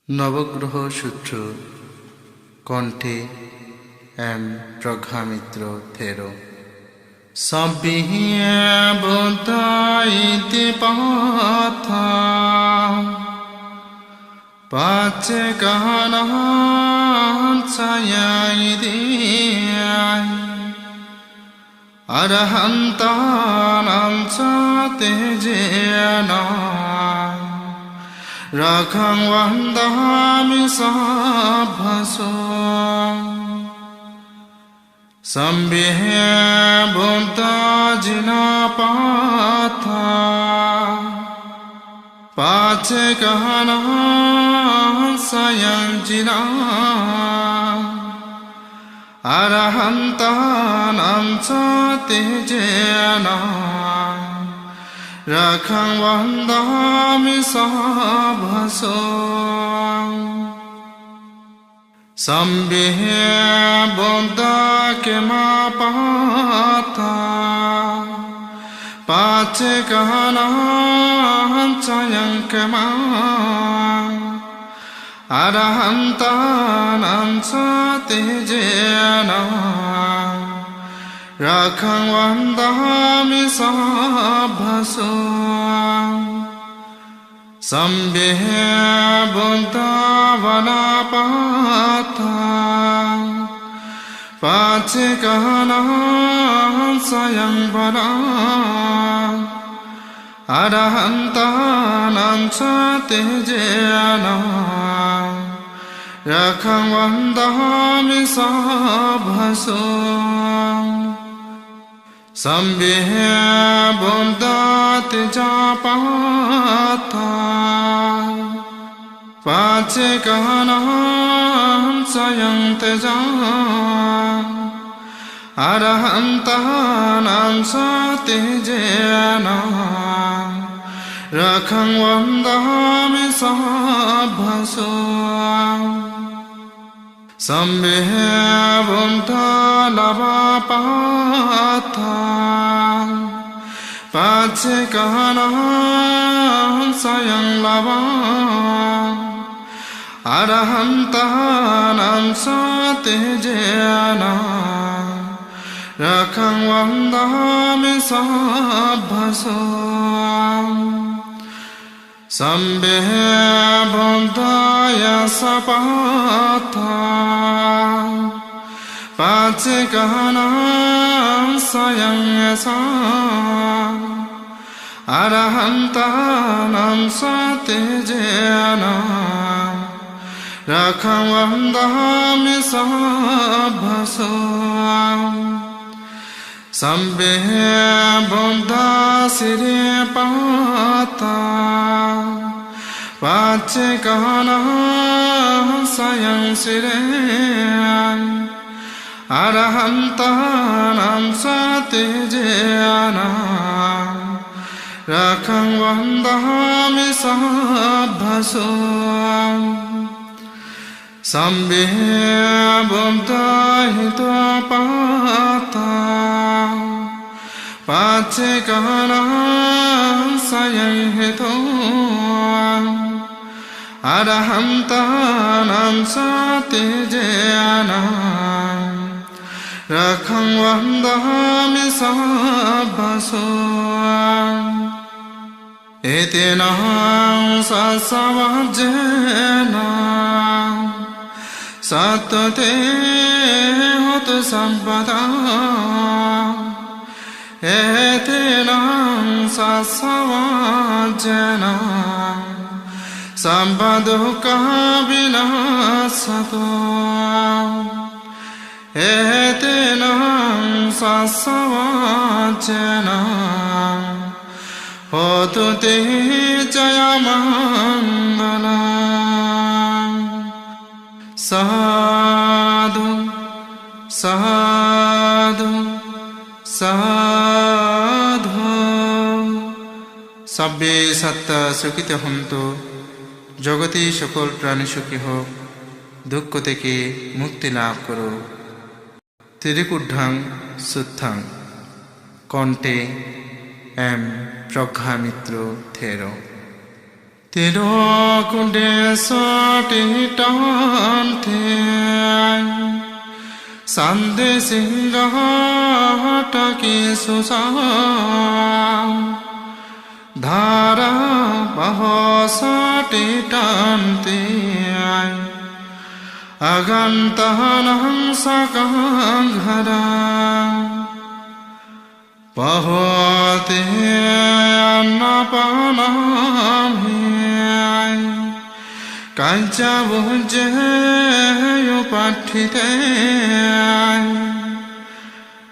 নবগ্রহ সূত্র কণ্ঠে এম প্রজ্ঞামিত্র থেরো। সবিহিয়ে বোধাইতে পাথা পাচে কাহানান সায়াই দিয়াই অরহন্তানাম সাতে জেনা রাখাং বন্দামি সাভসো সম্বিহে বুদ্ধাজিনা পাথা পাচে কাহানা সায়ং জিনা অরহন্তানাম সাতে জেনা রাখাং বন্দামি সাভসো সম্বিহে বুদ্ধাকে মা পাথা পাচে কাহানা সায়ং কেমা অরহন্তানাম সাতে জেনা রাখাং বন্দামি সাভসো সম্বিহে বুদ্ধাবনা পাথা পাচে কাহানা সায়ং বনা অরহন্তানাম সাতে জেনা রাখাং বন্দামি সাভসো সম্বিহে বুদ্ধাতে যা পাথা পাচে কাহানা সায়ং তেজা অরহন্তানাম সাতে জেনা রাখাং বন্দামি সাভসো সম্বিহে বুদ্ধা লাভা পাথা পাচে কাহানা সায়ং লাভা অরহন্তানাম সাতে জেনা রাখাং বন্দামি সাভসো সম্বিহে বুদ্ধায় সপাথা পাচে কাহানা সায়ং সা অরহন্তানাম সাতে জেনা রাখাং বন্দামি সাভসো সম্বিহে বুদ্ধা শিরে পাথা পাচে কাহানা সায়ং শিরে অরহন্তানাম সাতে জেনা রাখাং বন্দামি সাভসো সম্বিহে বুদ্ধাহিত পাথা পাচে কাহানা সায়ং হেতো অরহন্তানাম সাতে জেনা রাখাং বন্দামি সাভসো এতেনা সসবজেনা সত্যতে হত সম্পদা এতেনা সসবজেনা সম্পদুঃখা বিনাশতো এতেনা সসবজেনা হোতু তে জয়মঙ্গলম। সাধু সাধু সাধু। সব্বে সত্তা সুখিত হন্তু, জগতে সকল প্রাণী সুখী হোক, দুঃখ থেকে মুক্তি লাভ করো। তিরিকুড্ঢাং সুত্থাং কণ্ঠে এম প্রজ্ঞামিত্র থেরো। Tirokunde soti tante Sande singahata ki susam Dhara bahosati tante Agantahanam sakanghara Pahote annapanami Kancha bhuje upathite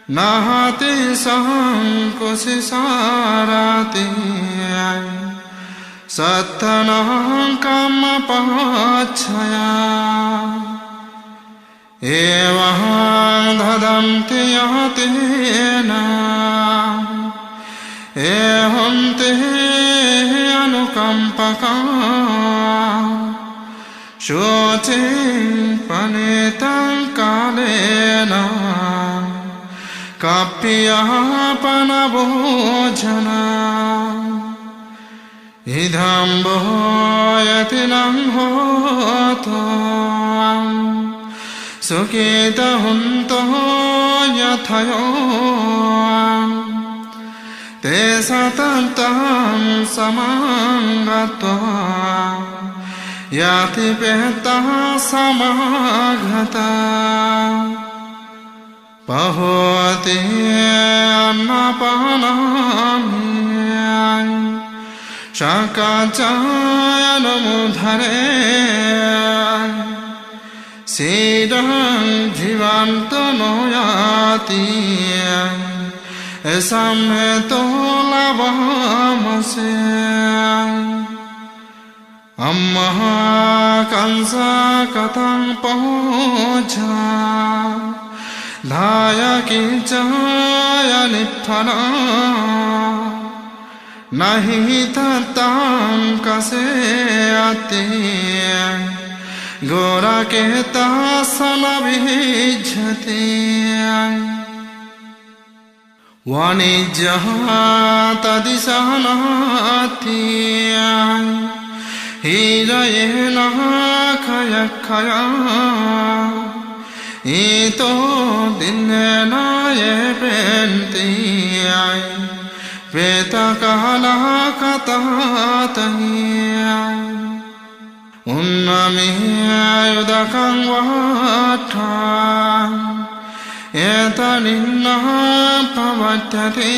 Nahate sankosi sarate Sattanam kama pachaya Evaham dhadanti yatena Eham te anukampaka Shoching panetam kalena Kapya panabhojana Idham bhoyatilam hotam Sukhita hunto yathayo Te satantam samangatva Yati pehta samaghata Pahote annapanami Shakachayanamudhare Sidam jivanto noyati Esamheto lavamase Amma kansa katang pahoja Dhaya kinchaya niphana Nahi tatam kase ati Gora kehta sanabhijhati Vanijjaha tadisanati Hirayena khaya Ito dinena yepenti Vetakala katatahi Unnami yudakang vata Etaninna pavatyati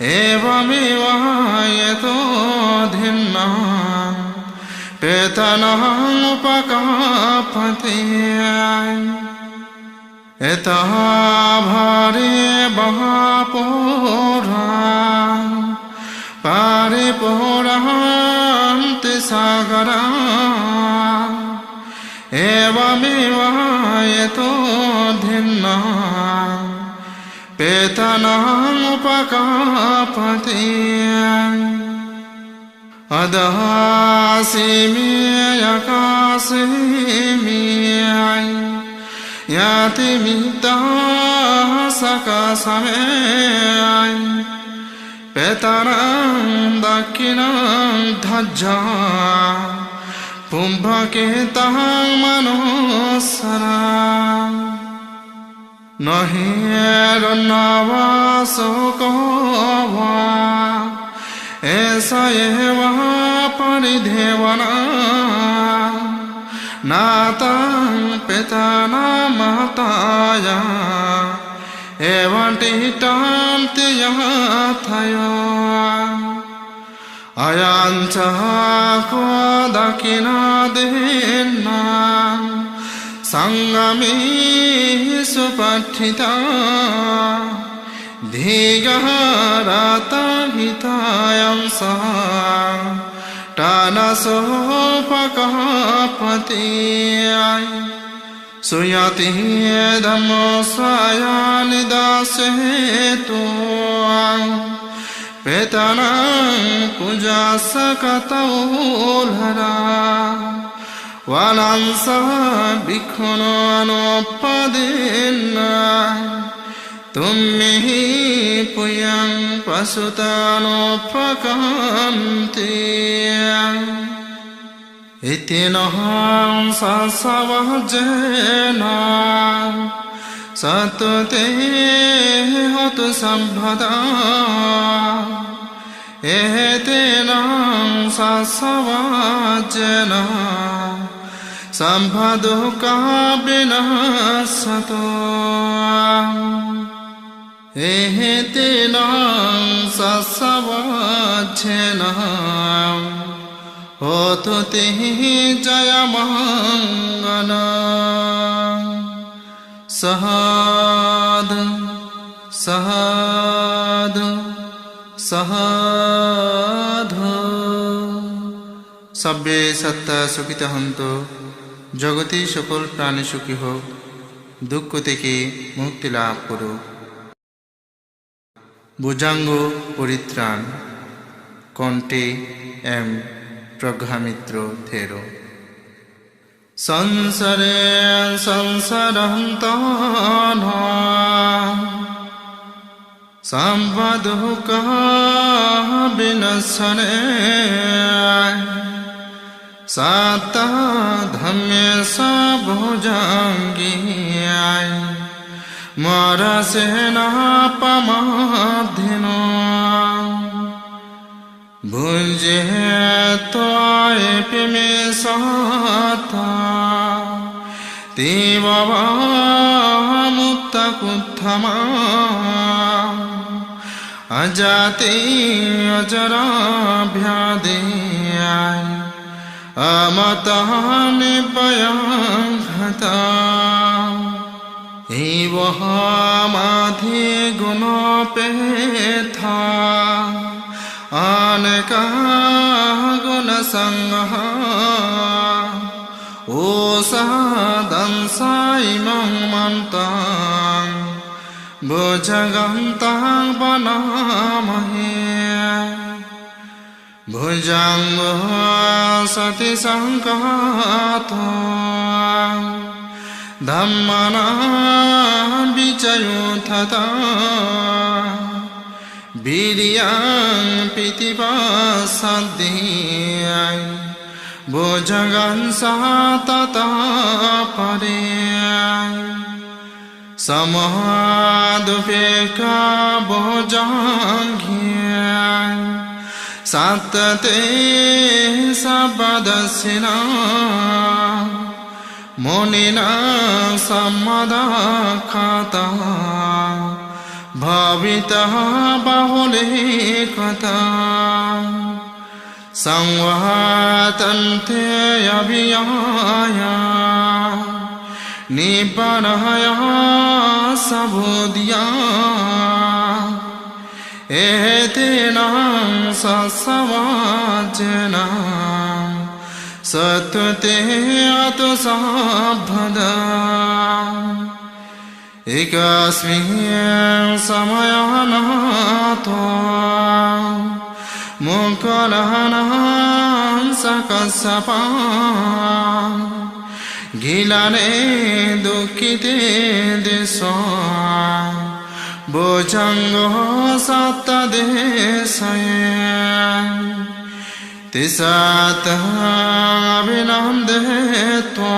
Evamiva yeto dhinna Petanahang upakapati Etaha bhari bahapura Paripuranti sagara Evamiva yeto dhinna Petanahang upakapati Adasimi yakasimi Yati mita sakasame Petarang dakinang dhajja Pumbhaketahang manosara Nahi ranavasokova Esa eva paridevana Natang petana mataya Evantitanti yathaya Ayancha kodakina dena Sangami supathita Dhigarata hitayam saha Tanasopakapati Suyati dhammo swayani dasetu Petanang pujasakataulhara Valansa bhikkhuno anupadinna तुम्हि पुयं पशुतानोपकान्ति इति नहं सवजेन सतुते हतु सम्भदा एतेन सवजेन सम्भदुका विनश्यतो एतेन सवजेन होतु ते जयमङ्गल सहद सहद सहद सब्बे सत्ता सुखित हंतो जगती सकल प्राणी सुखी हो दुख থেকে মুক্তি লাভ করুক भुजांग परित्राण कण्ठे एम प्रज्ञामित्र थेरो संसारे संसारंताना संवदुका विनश्यने साता धम्मे भुजांगी मरसेना पमाधिनो भुंजे त्वाय पिमे साता तीववा मुक्ता कुत्थमा अजाते अजरा भ्यादेयाय अमतः निपयंघता एवह माधि गुणोपेथा अनेका गुणसंगः ओ सादंसा इमं मन्तं भुजगन्तं वनामहे भुजंगो सति संकातो धम्मना विचयुथता वीर्यं पीतिपासद्धिं भुजगं तथा परे समादुपेका भुजंघ्यां सातते सबदसिना मुनिना सम्मदाखाता भावितः बहुलेखता संवातन्ते अभियाया निपनया सबोदिया एतेन सवजेन सत्वते अतो साभदा एकस्मिन् समयनातो मुकुलहनं सकसपा गिलने दुःखिते दिशा भुजंगो सत्तदेशये तिसातः अभिनन्दित्वा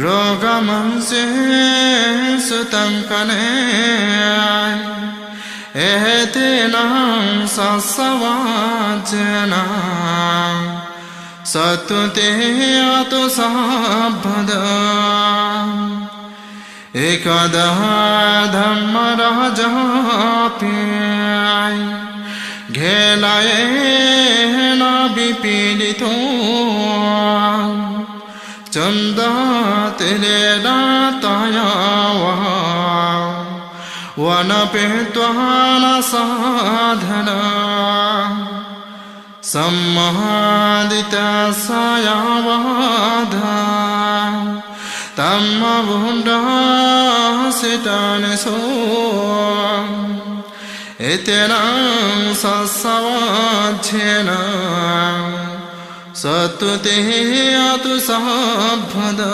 रोगमंसे सुतङ्कने एतेन सवजेन सत्वते अतो साभदा एकदा धम्मराजापि घेलायेन विपीडितो चन्दातिरेण तया वनपेत्वा न साधना सम्मादितसायावाधा तम्मबुण्डासितानिसो एतेन सवजेन सत्वते अतो साभदा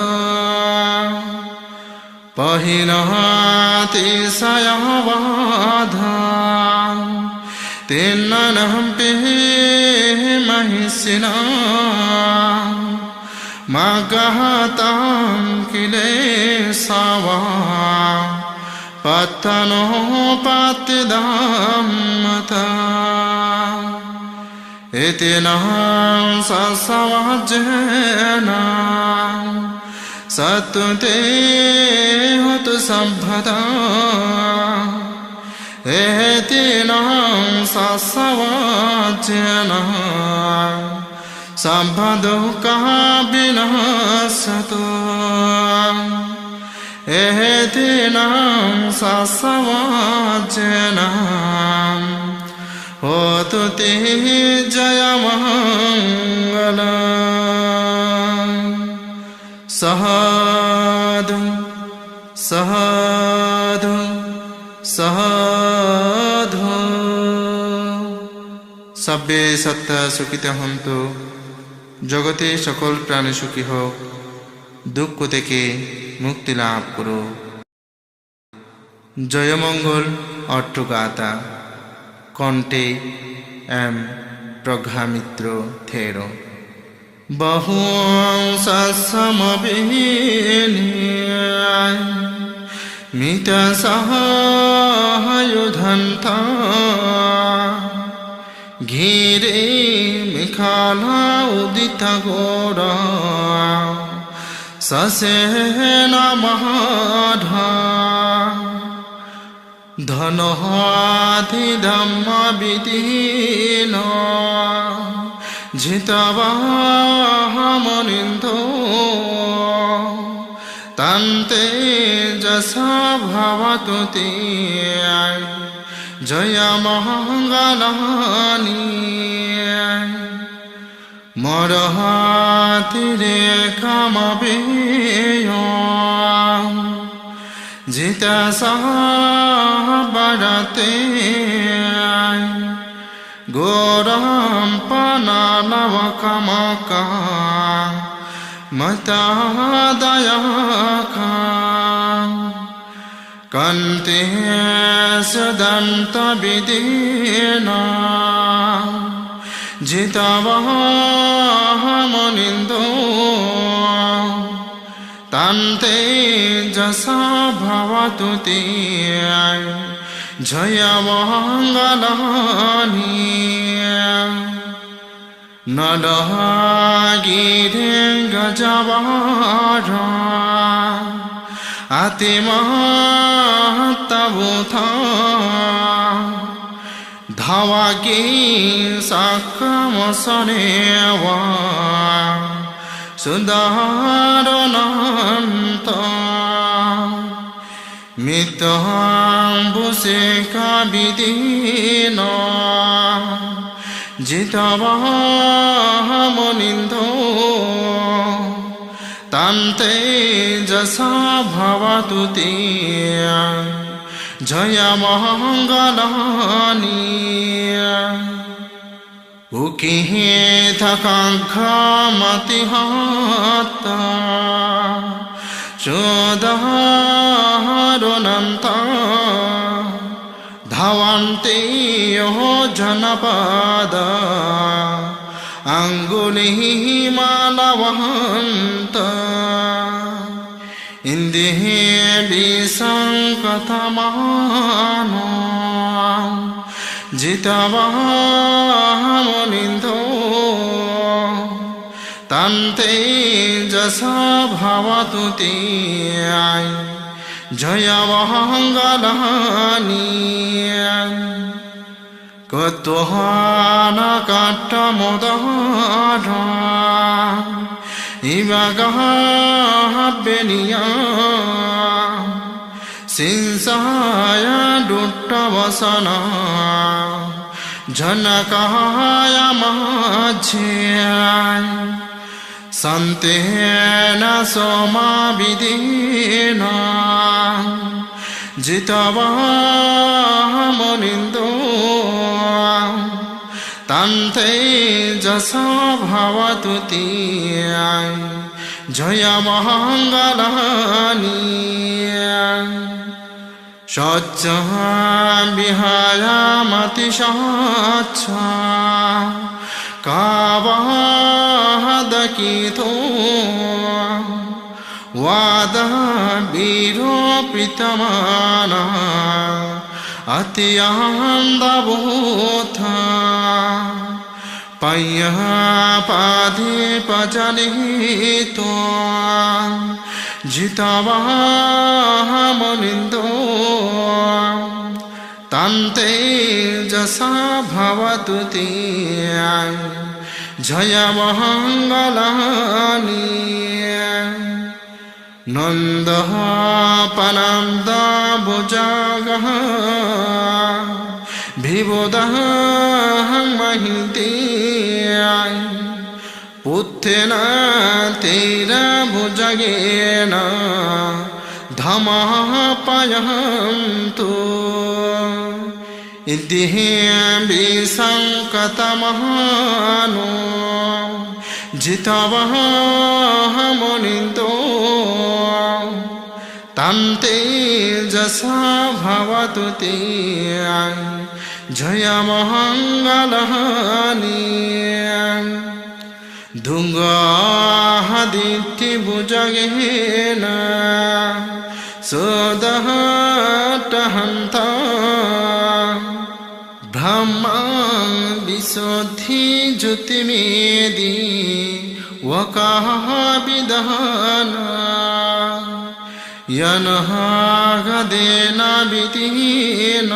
पहिनतिशयवधा तेन्नहम्पि महिषिणा मगहतां किलेशवा पत्तनो पतिदम्मता इतिनं ससवज्जेन सत्ते होतु सम्भदा इतिनं ससवज्जेन सम्भदुःखः विनाशतो एतेनं ससवज्जेन होतु ते जयमङ्गलम् साधु साधु साधु सब्बे सत्ता सुखिता हन्तु जगते सकल प्राणी सुखी হোক দুঃখ থেকে মুক্তি লাভ করো জয়মঙ্গল অট্টগাতা কণ্ঠে এম প্রজ্ঞামিত্র থেরো বহু মিত সহায়ুধন্তা ঘিরে মিখালা উদিত গোরা সসেন মহাধা ধনহাতি ধম্ম বিদীন জিতবাহমনিন্দো তন্তে যশা ভবতু তে জয় মঙ্গলানি মরহাতি রেখামবেয় জিত সাহাবরতে গোরম পনালবকমকা মতাদয়াকা কন্তে সদন্ত বিদীনা জিতবাহমনিন্দো তন্তে যশা ভবতু তে জয় মঙ্গলানি নলগিরে গজবারা আতিমহত্তবুথা ধাওয়াকি সাক্ষমসনেওয়া সুদারণন্ত মিতহাম্বুসেকাবিদীন জিতবাহমনিন্দো তন্তে যশা ভবতু তে জয় মঙ্গলানি উকিহে থাকাঘ্রামতিহত চোদারণন্ত ধাবন্তে জনপদ আঙ্গুলিমালবহন্ত ইন্দেহে বিসংকথমানো জিতবাহমনিন্দো তন্তে যশা ভবতু তে জয় মঙ্গলানি কতহান কাট্টমোদরা ইবাগাহাবেনিয়া সিংসায় দুট্টবসনা জনকায় মাঝ্যায় সন্তেন সোমাবিদীন জিতবাহমনিন্দো তন্তে যশা ভবতু তে জয় মঙ্গলানি সচ্চ বিহায়ামতি সচ্চ কাবাদকিতো ওয়াদ বীরো প্রীতমানা अत्यंदबोथा पय्या पाधे पजनितो जितवामनिन्दो तन्ते जसा भवतु ते जय मङ्गलानि नन्दः पनन्द भुजगः विबुधः महिते पुत्रेण तेरा भुजगेन धमः पयन्तु इति विसङ्कतमहानो जितवः मुनिन्दो तन्ते जसा भवतु ते जय मङ्गलानि धुङ्गादित्यभुजगेन सुदहटहन्ता ब्रह्मा विशुद्धि ज्योतिमेदि वकः विदहना यनः गदेन वितिन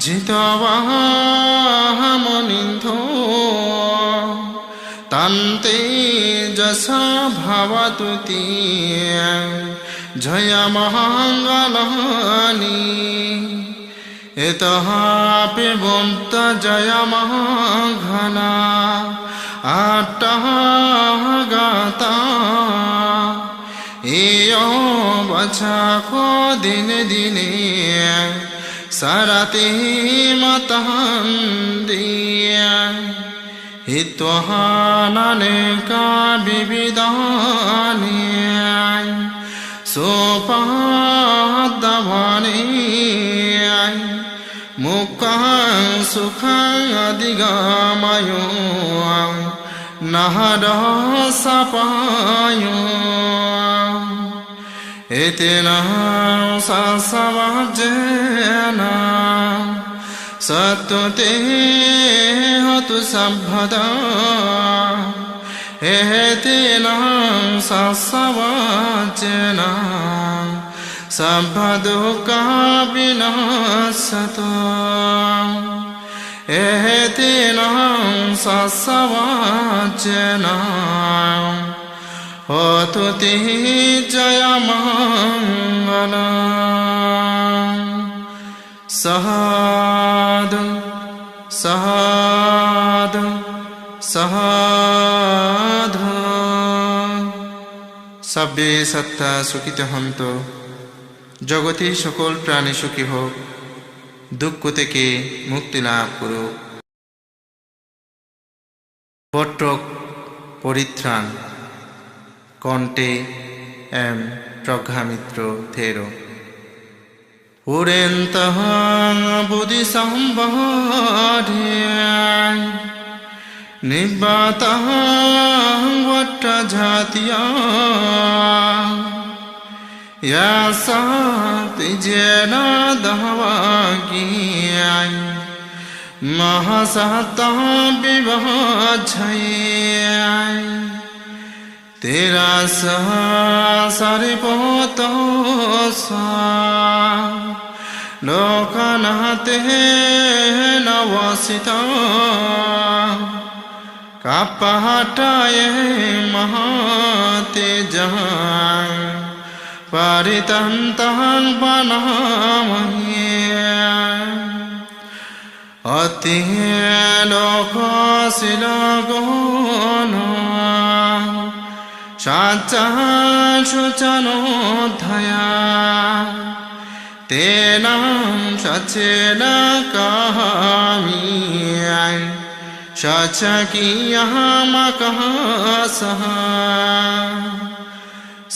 जितवः मुनिन्दो तन्ते जसा भवतु ते जय मङ्गलानि एतः पिबन्त जय मङ्गला आट्टः गाता एयो बचाको दिन दिने सरते मतहन्दिया हित्वहाननेका विविधानि सोपादवानि मुखं सुखं अधिगमयो नहरः सपायो एतेन ससवजेन सत्वते हतु सम्भदा एतेन ससवजेन सम्भदुःखः विनाशतो एतेन ससवजेन होतु ते जय मङ्गला साधु साधु साधु सब्बे सत्ता सुखितो हन्तु जगते सकल प्राणी सुखी হোক দুঃখ থেকে মুক্তি লাভ করুক পট্টক পরিত্রাণ কণ্ঠে এম প্রজ্ঞামিত্র থেরো উরেন্তঃ বুদ্ধি সম্বরে নিবাতঃ বট্টজাতিয়া यासाति जेन दहवागियाय महसतः विभाजयाय तेरा सरिपोतो सा लोकनाते नवसिता कापहटाय महातेजः परितन्तं वनामहे अति लोकशिलगोनो शुचनोद्धया तेन सचेन कामी शचकीयमकः सः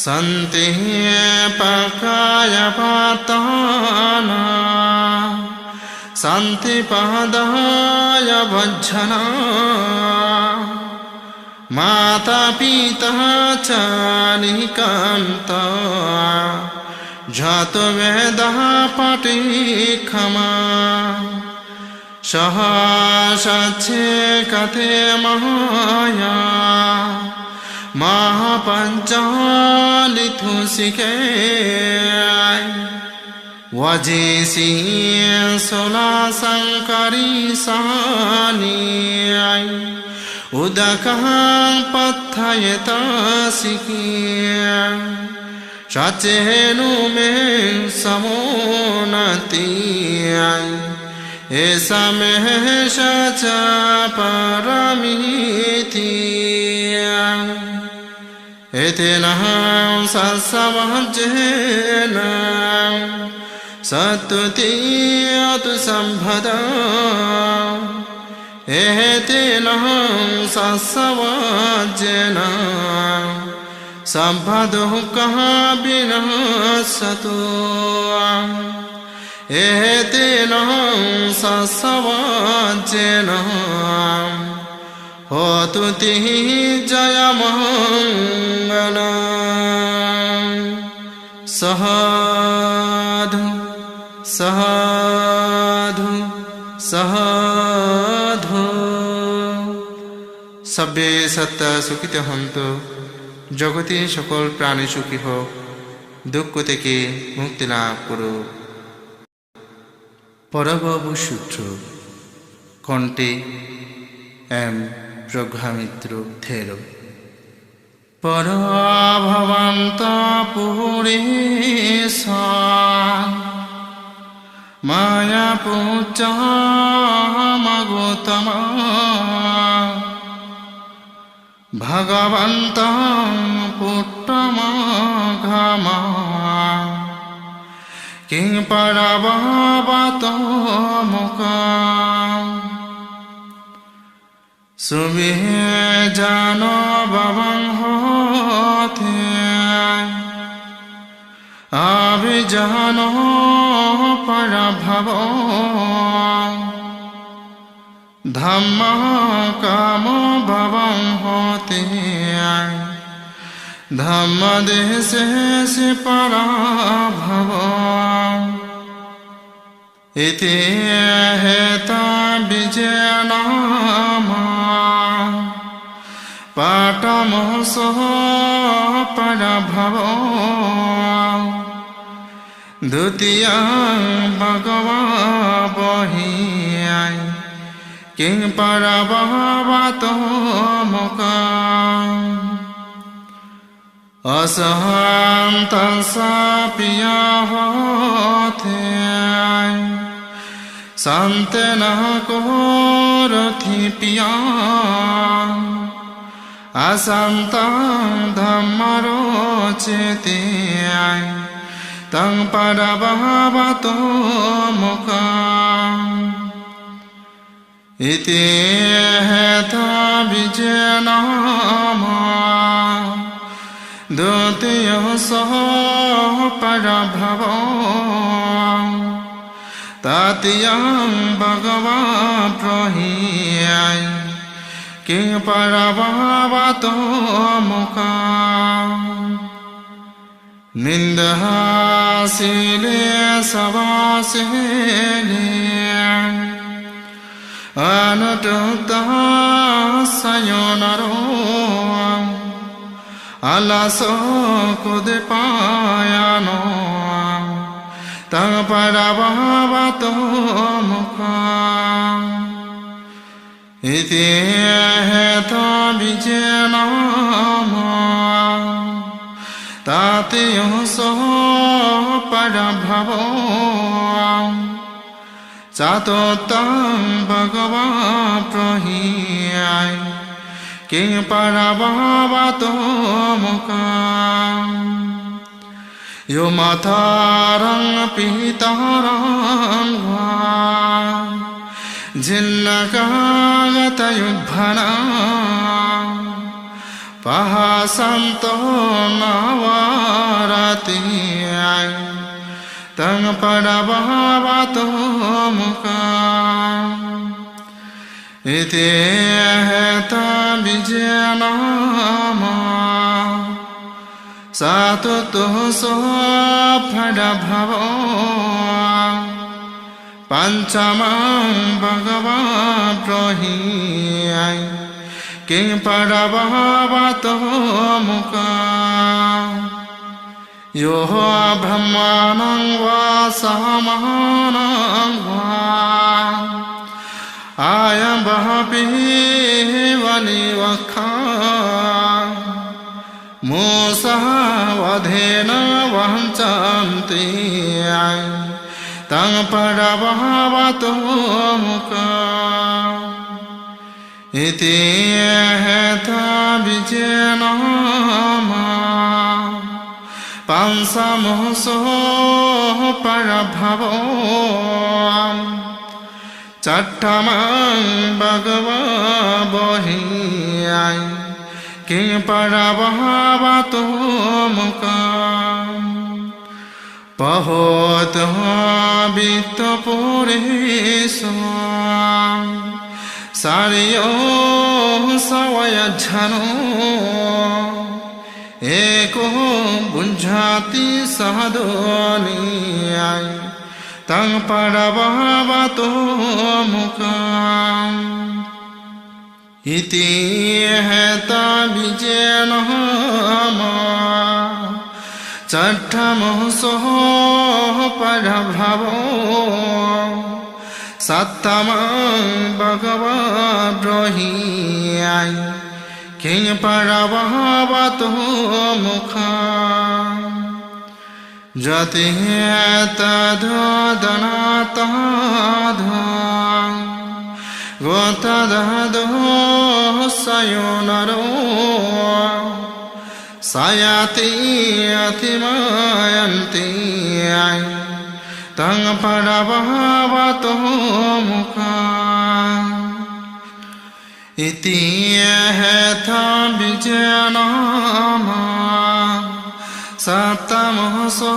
सन्ति पकायपाताना सन्ति पादाय भज्जना माता पिता च निकान्ता जातो वेदः पठि क्षमा सह सच्चे कथे महाया महापञ्चालिथुसिके वजेसी सोला संकरी सानी उदकः पथयतासिकी सचेनु मे समोनति ऐसा में सच परमिति एतेनः सत्समज्जेन सत्तुतीयतु सम्भदा एतेनः सत्समज्जेन सम्भदुःखः विनाशतु एतेनः सत्समज्जेन होतु ते जयमङ्गलम् साधु साधु साधु सब्बे सत्ता सुखित हन्तु जगते सकल प्राणी सुखी হোক দুঃখ থেকে মুক্তি লাভ করুক পরবাবু সূত্র কণ্ঠে এম প্রজ্ঞামিত্র ধের পরভবন্ত পুরেশ মায়া পুচ্চমগৌতম ভগবন্ত পুট্টমঘমা কিং পরবতো মুখা सुबे जानो बवं होते आभि जानो परभवो धम्म कामो बवं होते धम्म देशे से पराभवो इति हेता विजयनामा पाठमोसो परभवो द्वितीय भगवा बहि किं परभवतो मुखा असहन्तसा पिया होते संतेन कोरथि पिया असंत धम्मरोचेते तं परभवतो मुखा इति हेता विजयनामा द्वितीय सह परभवो ततीयं भगवा प्रहीय किं परभवतो मुखा निन्दहासीले सवासेले अनुतुतः सयोनरो अलसो कुदपायानो तं परभवतो मुखा इति हेता विजयनामा ततीयो सः परभवो चतुर्थं भगवा प्रहीय किं परभवतो मुखा यो मातारं पितरं वा जिन्नकागतयुग्भना Pahasanto navarati Tang padabhavato mukha Iti heta vijayanama Satuto so padabhavo Panchamang bhagava prohi King Padabhavato Mukha Yoho Brahmanang Va Samahanang Va Ayam Bahapi Vani Vakha Musa Vadhena Vanchanti Tang Padabhavato Mukha Iti heta vijayanama Pansamoso parabhavo Chattamang bhagava bohi King parabhavato mukha Pahoto bitto puriso Sariyo savayajhano Eko bunjhati sahadoni Tang padabhavato mukha Iti heta vijayanama Chatthamoso parabhavo Sattamang bhagava brohi King parabhavato mukha Jati tadhadanatadha Gotadhado sayonaro Sayati atimayanti Tang padabhavato mukha Iti heta vijayanama Sattamoso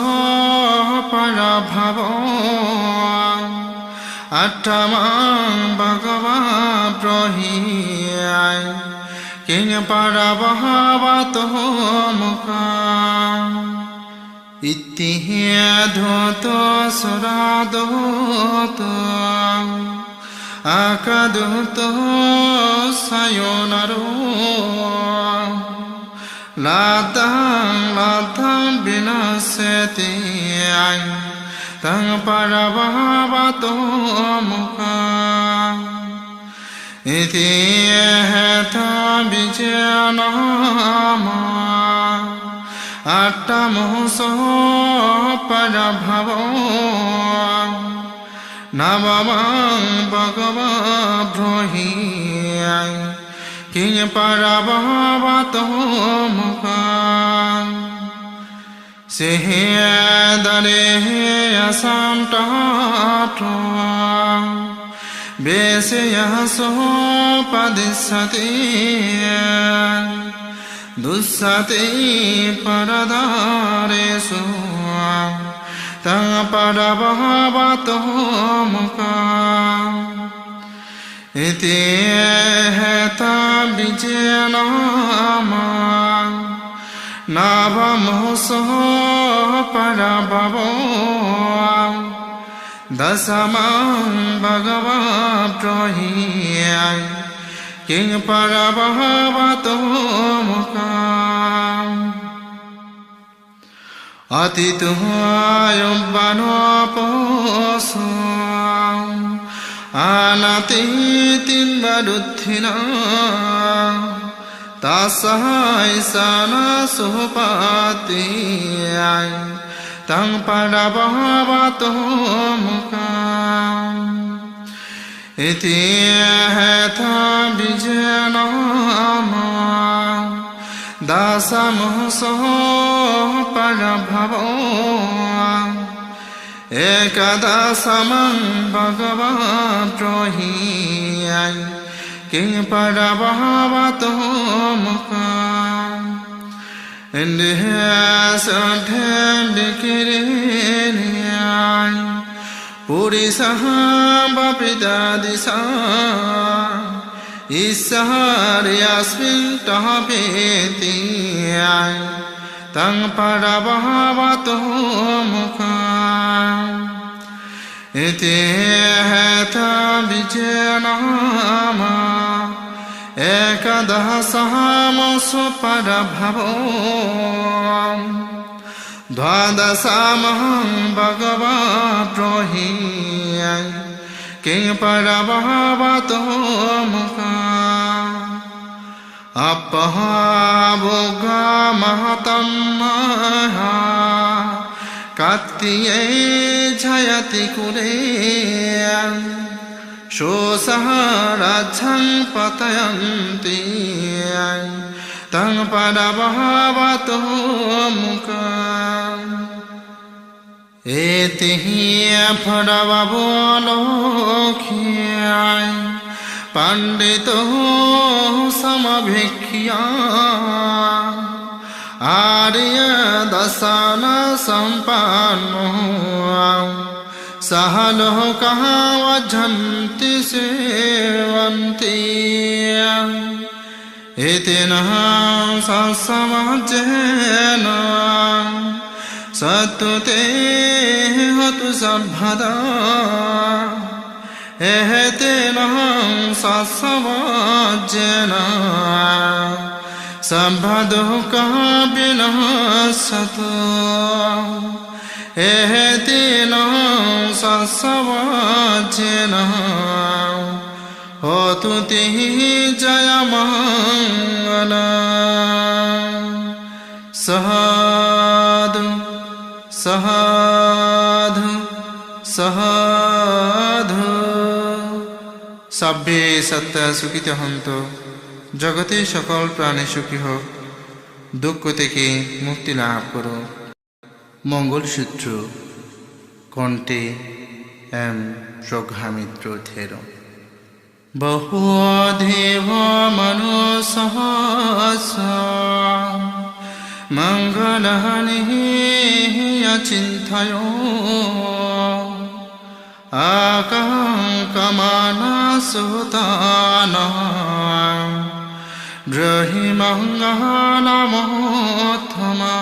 parabhavo Attamang bhagava prohi King parabhavato mukha Iti adhoto suradoto Akadoto sayonaro Latang vinaseti Tang parabhavato mukha Iti heta vijayanama Attamoso parabhavo Navamang bhagava brohi King parabhavato mukha Sihedare asamtato Beseyaso padisati Dussati paradaresu Tang padabhavato mukha Iti heta vijayanama Navamoso parabhavo Dasamang bhagava prohi King parabhavato mukha Atito ayubbano poso Anatitin vaduthina Tasahai sana suhapati Tang padabhavato mukha Iti heta vijayanama Dasamoso parabhavo ekadasamam bhagavatrohiyai king parabhavato mukam and has attended kiriniyai purisaham bapidadisa isahariasmin tahapetiyai tang parabhavato mukam iti heta vijayanama ekadahasahamaso parabhavam dvadasamaham bhagavatrohiyai king parabhavato mukam appahabhoga mahatam maha kattiye jayati kureyam shosaharajham patayanti tang parabhavato mukam etihi parabhavolokyai pandito samabhikkya arya dasana sampanno sahalokaha vajhanti sevanti etina sasamajjena satute hatu sabbhada ehetena sasamajjena sabbhaduka binasatu ehetena sasamajjena hotu tihi jayamangala sahadu sahadu sahadu sabbe satta sukita hanto জগতে সকল প্রাণী সুখী হোক দুঃখ থেকে মুক্তি লাভ করো মঙ্গলসূত্র কণ্ঠে এম প্রজ্ঞামিত্র থের বহুদেব মনুসহস্র মঙ্গলানি চিন্তায় আকাঙ্ক্ষমানা সুতানা Drahi mangala mohtama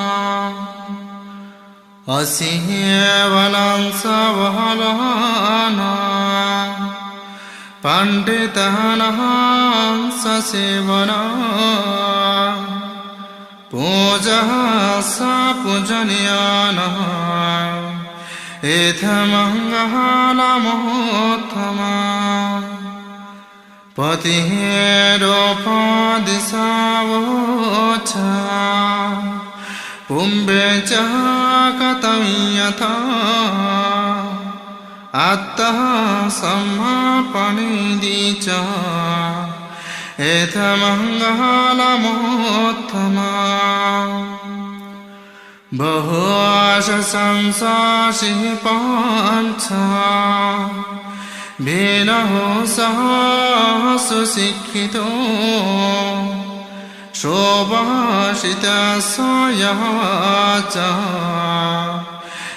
Asihya valansa vahalana Panditana sasevana Puja sa pujaniyana Etha mangala mohtama Patiheropadisavocha Pumbecha katayata Attaha samapanidicha Etha mangala mottama Bahasha samsashi pancha Binaho sahasu sikhito Shobhashita sayavacha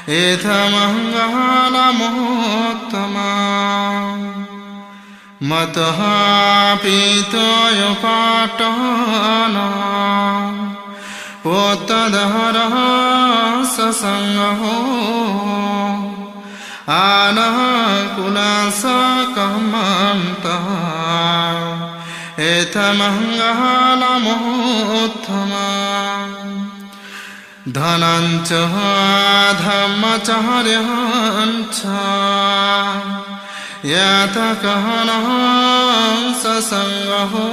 Etha mangala mottama Mataha pitoyo patana Pottadhara sasangaho Anakulasa kamanta Etha mangala mottama Dhanancha dhammacharyancha Yata kahana sasangaho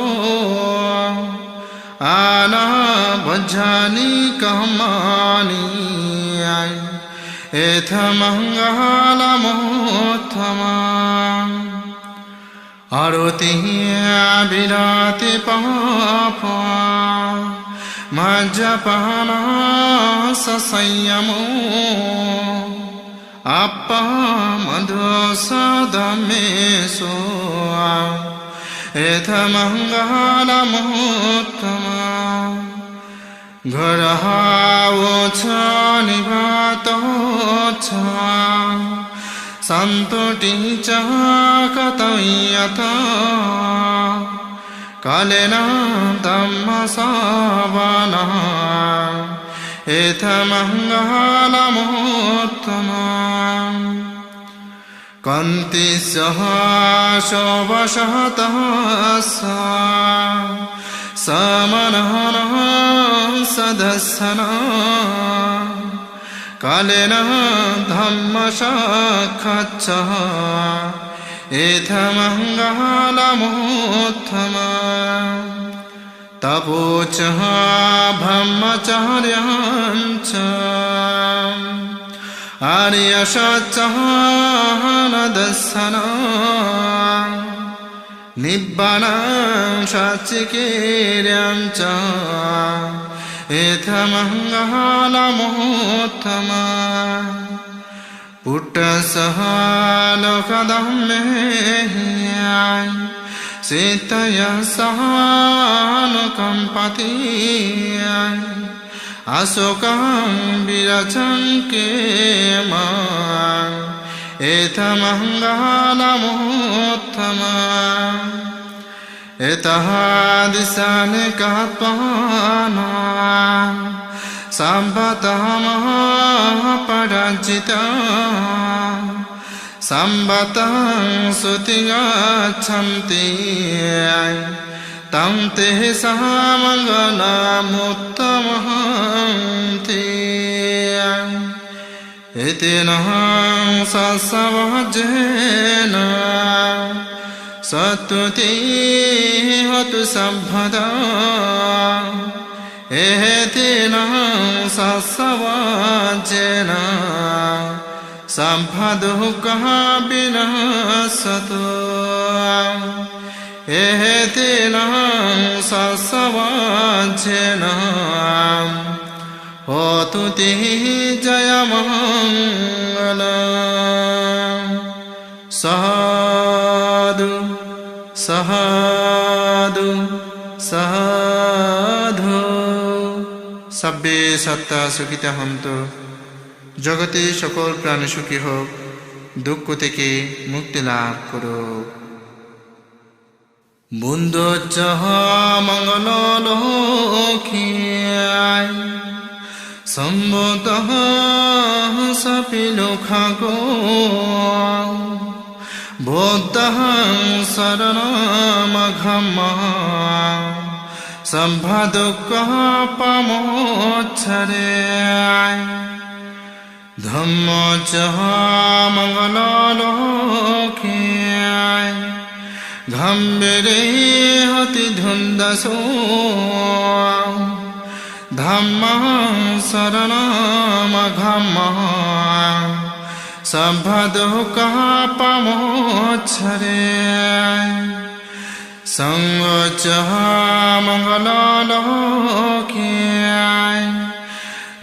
Ana bhajani kamani Etha mangala mottama Aroti abhirati papa Majjapana sasayamo Appa madhu sadame soa etha mangala muttama gharaha ocha nivato cha santoti cha katayata kalena dhamma savana etha mangala muttama kanti saha shobashatasa samanana sadasana kalena dhamma shakhacha etha mangala muttama tapocha brahmacharyancha arya shachana nibbana shachikiryancha etha mangala muttama puttasaha lokadamme sitaya sahanukampati asokam virachanke ma etha mangala muttama etaha disane kapana sambhatama parajita sambhatang sutingachanti tam te sahamangala muttamahanti etena sasavajena sattuti hotu sabbhada etena sasavajena samphadukkha vinasatu etena sasavajena hotu te jayamangala sadhu sadhu sadhu sabbe satta sukhita hantu জগতে সকল প্রাণী সুখী হোক দুঃখ থেকে মুক্তি লাভ করুক বন্ধু চাহ মঙ্গল লোকিয়ায় সম্বত সপিল খাগো বৌদ্ধ শরণমঘম্মা সম্ভাদুক্ষ পামোচ্ছরে ধম্ম চহ মঙ্গল লোকে ঘম্বেরে হতি ধুন্দসো ধম্ম শরণমঘম্ম সম্ভাদুক্ষ পামোচ্ছরে সঙ্গ চহ মঙ্গল লোকে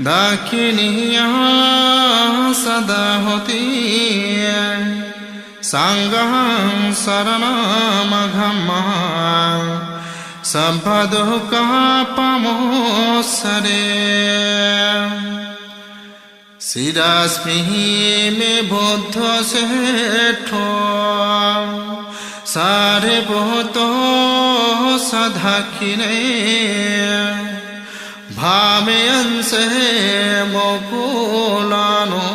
দাক্ষিণীয়া সদা হতি সাঙ্গং শরণমঘম্ম সম্ভাদুক্খ পামোচ্ছরে শিরাস্মি মে বুদ্ধ শেঠ সারে বহুত সদাক্ষিণে ভামেয়ংসে মকুলানো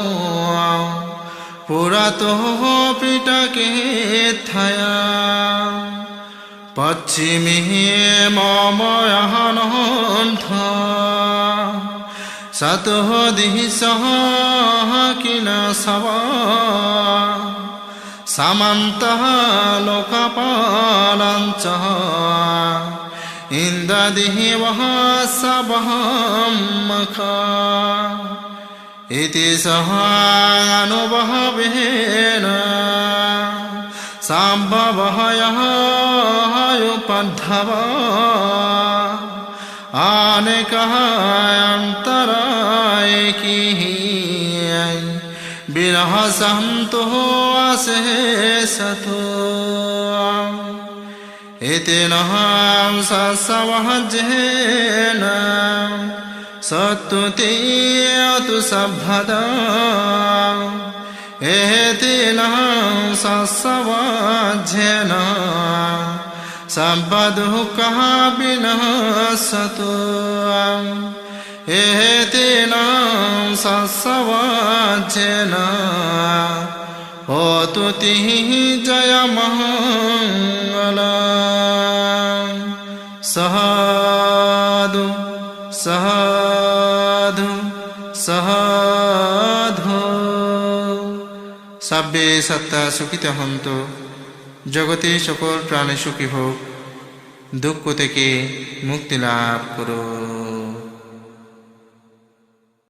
পুরাতো পিটকে থায়া পশ্চিমে মময়ানন্ধ সতো দিশ কিল সব সামন্ত লোকপালঞ্চ ইন্দ্রদেবঃ সবহম্মখা ইতি সহানুভবেন সম্ভবয়ুপদ্ধব আনেকান্তরায়কি দীনঃ সন্তু অশেষতো এতেন সহজেন সত্তুতিয়তু সভ্যদা এতেন সহজেন সব্বদুঃখঃ বিনশ্যতু এতেন সহজেন হোতু জয়মঙ্গলম। সাধু সাধু সাধু। সব্বে সত্তা সুখিতা হন্তু, জগতে সকল প্রাণী সুখী হোক, দুঃখ থেকে মুক্তি লাভ করো।